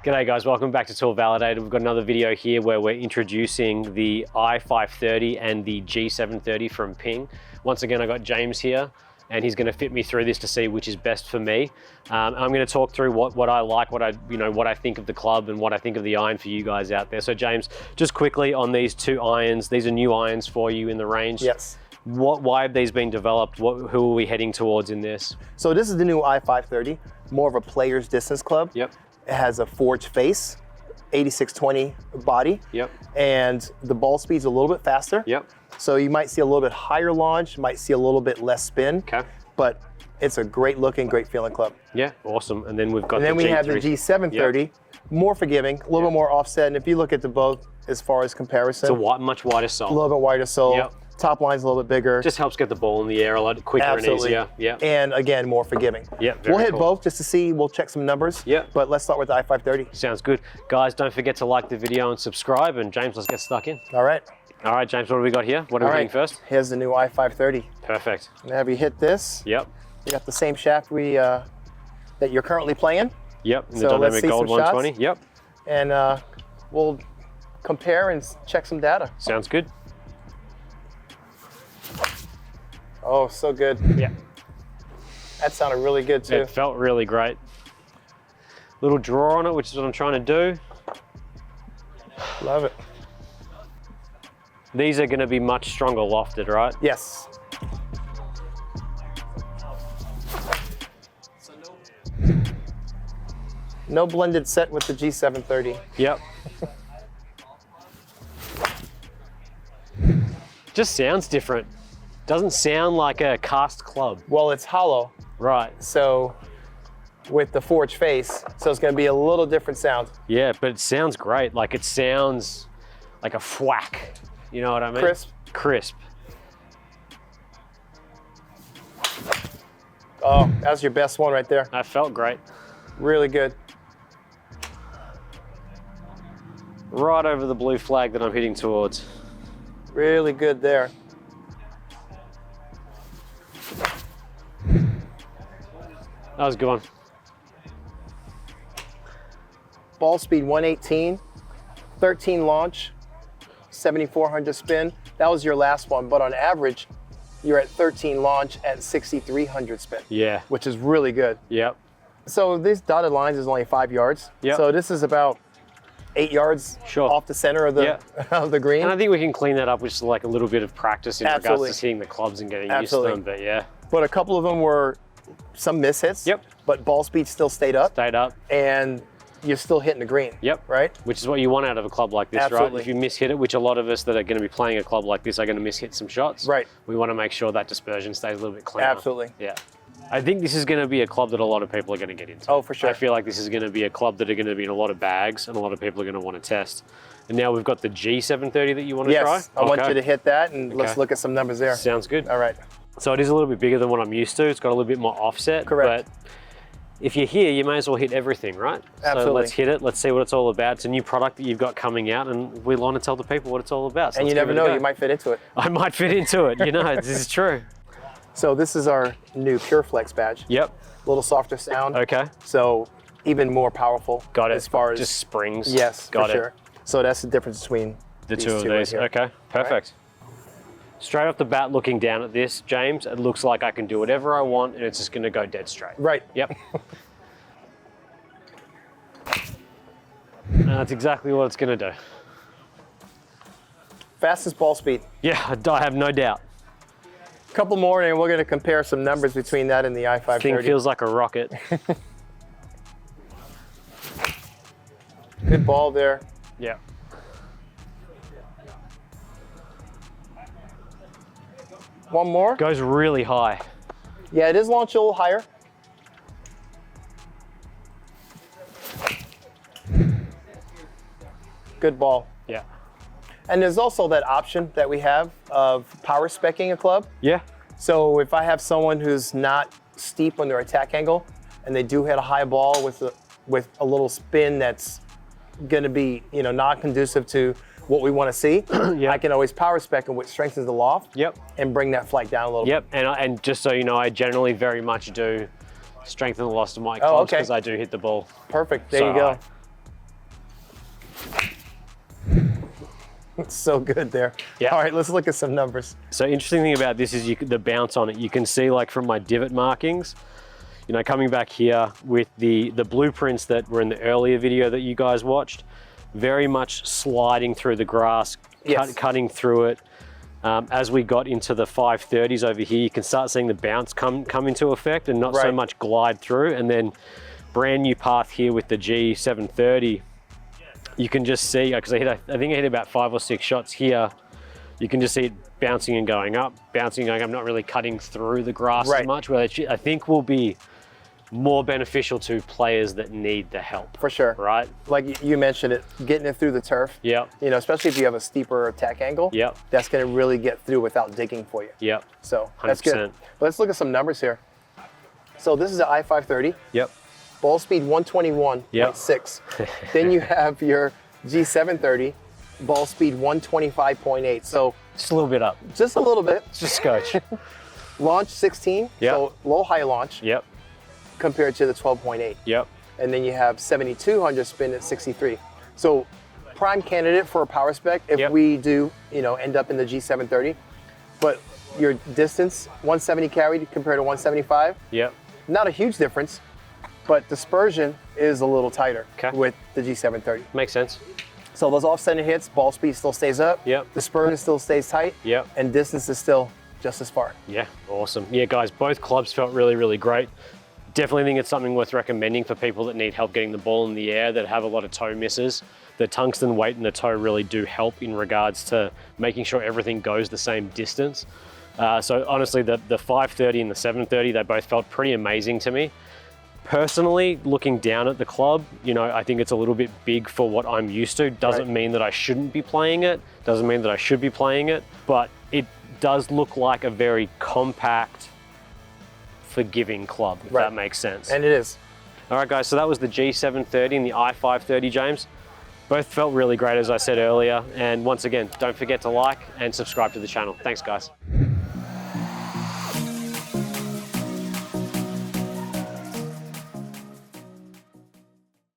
G'day guys, welcome back to Tool Validated. We've got another video here where we're introducing the i530 and the G730 from Ping. Once again, I got James here and he's gonna fit me through this to see which is best for me. I'm gonna talk through what I like, what I think of the club and what I think of the iron for you guys out there. So James, just quickly on these two irons, these are new irons for you in the range. Yes. Why have these been developed? Who are we heading towards in this? So this is the new i530, more of a player's distance club. Yep. It has a forged face, 8620 body. Yep. And the ball speed's a little bit faster. Yep. So you might see a little bit higher launch, might see a little bit less spin. Okay. But it's a great looking, great feeling club. Yeah, awesome. And then we've got we have the G730, Yep. more forgiving, a little bit more offset. And if you look at the both as far as comparison, it's a much wider sole. a little bit wider sole. Yep. Top line's a little bit bigger. Just helps get the ball in the air a lot quicker Absolutely. and easier. Yeah. And again, more forgiving. Yeah. We'll hit cool. both just to see, we'll check some numbers. Yeah. But let's start with the i530. Sounds good. Guys, don't forget to like the video and subscribe. And James, let's get stuck in. All right. All right, James, what do we got here? What are we hitting first? Here's the new i530. Perfect. And have you hit this? Yep. You got the same shaft that you're currently playing. Yep, in the So let's Dynamic see Gold some 120. shots. Yep. And we'll compare and check some data. Sounds good. Oh, so good. Yeah. That sounded really good too. It felt really great. Little draw on it, which is what I'm trying to do. Love it. These are going to be much stronger lofted, right? Yes. No blended set with the G730. Yep. Just sounds different. Doesn't sound like a cast club. Well, it's hollow. Right. So with the forged face, so it's going to be a little different sound. Yeah, but it sounds great. Like it sounds like a thwack. You know what I mean? Crisp. Crisp. Oh, that was your best one right there. That felt great. Really good. Right over the blue flag that I'm hitting towards. Really good there. That was a good one. Ball speed 118, 13 launch, 7,400 spin. That was your last one, but on average, you're at 13 launch at 6,300 spin. Yeah. Which is really good. Yep. So these dotted lines is only 5 yards. Yep. So this is about 8 yards off the center of the of the green. And I think we can clean that up with just like a little bit of practice in regards to hitting the clubs and getting used to them. But yeah. But a couple of them were some mishits. Yep. But ball speed still stayed up. Stayed up. And you're still hitting the green. Yep. Right? Which is what you want out of a club like this, right? If you mishit it, which a lot of us that are going to be playing a club like this are going to mishit some shots. Right. We want to make sure that dispersion stays a little bit cleaner. Absolutely. Yeah. I think this is going to be a club that a lot of people are going to get into. Oh, for sure. I feel like this is going to be a club that are going to be in a lot of bags and a lot of people are going to want to test. And now we've got the G730 that you want to try? Yes, I want you to hit that and let's look at some numbers there. Sounds good. All right. So it is a little bit bigger than what I'm used to. It's got a little bit more offset. Correct. But if you're here, you may as well hit everything, right? Absolutely. So let's hit it. Let's see what it's all about. It's a new product that you've got coming out and we want to tell the people what it's all about. So and you never know, you might fit into it. I might fit into it, you know, this is true. So this is our new Pure Flex badge. Yep. A little softer sound. Okay. So even more powerful. Got it. As far as just springs. Yes, got for sure. So that's the difference between the two of these. Right, okay, perfect. Right. Straight off the bat, looking down at this, James, it looks like I can do whatever I want and it's just going to go dead straight. Right. Yep. And that's exactly what it's going to do. Fastest ball speed. Yeah, I have no doubt. A couple more and we're going to compare some numbers between that and the i530. Thing feels like a rocket. Good ball there. Yeah. One more. Goes really high. Yeah, it is launched a little higher. Good ball. Yeah. And there's also that option that we have of power speccing a club. Yeah. So if I have someone who's not steep on their attack angle and they do hit a high ball with a little spin that's going to be, you know, not conducive to what we want to see, I can always power spec them, which strengthens the loft. Yep. And bring that flight down a little bit. And just so you know, I generally very much do strengthen the loss of my clubs because I do hit the ball. Perfect. There you go. It's so good there. Yeah. All right, let's look at some numbers. So interesting thing about this is the bounce on it. You can see like from my divot markings, you know, coming back here with the blueprints that were in the earlier video that you guys watched, very much sliding through the grass, Yes. cutting through it. As we got into the 530s over here, you can start seeing the bounce come into effect and not so Right. much glide through. And then brand new path here with the G730, you can just see, because I think I hit about 5 or 6 shots here. You can just see it bouncing and going up, not really cutting through the grass Right. as much, which I think will be more beneficial to players that need the help. For sure. Right? Like you mentioned it, getting it through the turf. Yep. You know, especially if you have a steeper attack angle. Yep. That's going to really get through without digging for you. Yep. So that's good. 100%. But let's look at some numbers here. So this is the i530. Yep. Ball speed 121.6. Then you have your G730, ball speed 125.8. So Just a little bit up. just a little bit. Just a scotch. Launch 16. Yep. So low high launch Yep. compared to the 12.8. Yep. And then you have 7,200 spin at 63. So prime candidate for a power spec if Yep. we do, you know, end up in the G730. But your distance, 170 carried compared to 175, Yep. not a huge difference, but dispersion is a little tighter Okay. with the G730. Makes sense. So those off-center hits, ball speed still stays up. Yep. Dispersion still stays tight. Yep. And distance is still just as far. Yeah, awesome. Yeah, guys, both clubs felt really, really great. Definitely think it's something worth recommending for people that need help getting the ball in the air, that have a lot of toe misses. The tungsten weight in the toe really do help in regards to making sure everything goes the same distance. So honestly, the 530 and the 730, they both felt pretty amazing to me. Personally, looking down at the club, you know, I think it's a little bit big for what I'm used to. Doesn't Right. mean that I shouldn't be playing it. Doesn't mean that I should be playing it, but it does look like a very compact, forgiving club, if Right. that makes sense. And it is. All right, guys, so that was the G730 and the i530, James. Both felt really great, as I said earlier. And once again, don't forget to like and subscribe to the channel. Thanks, guys.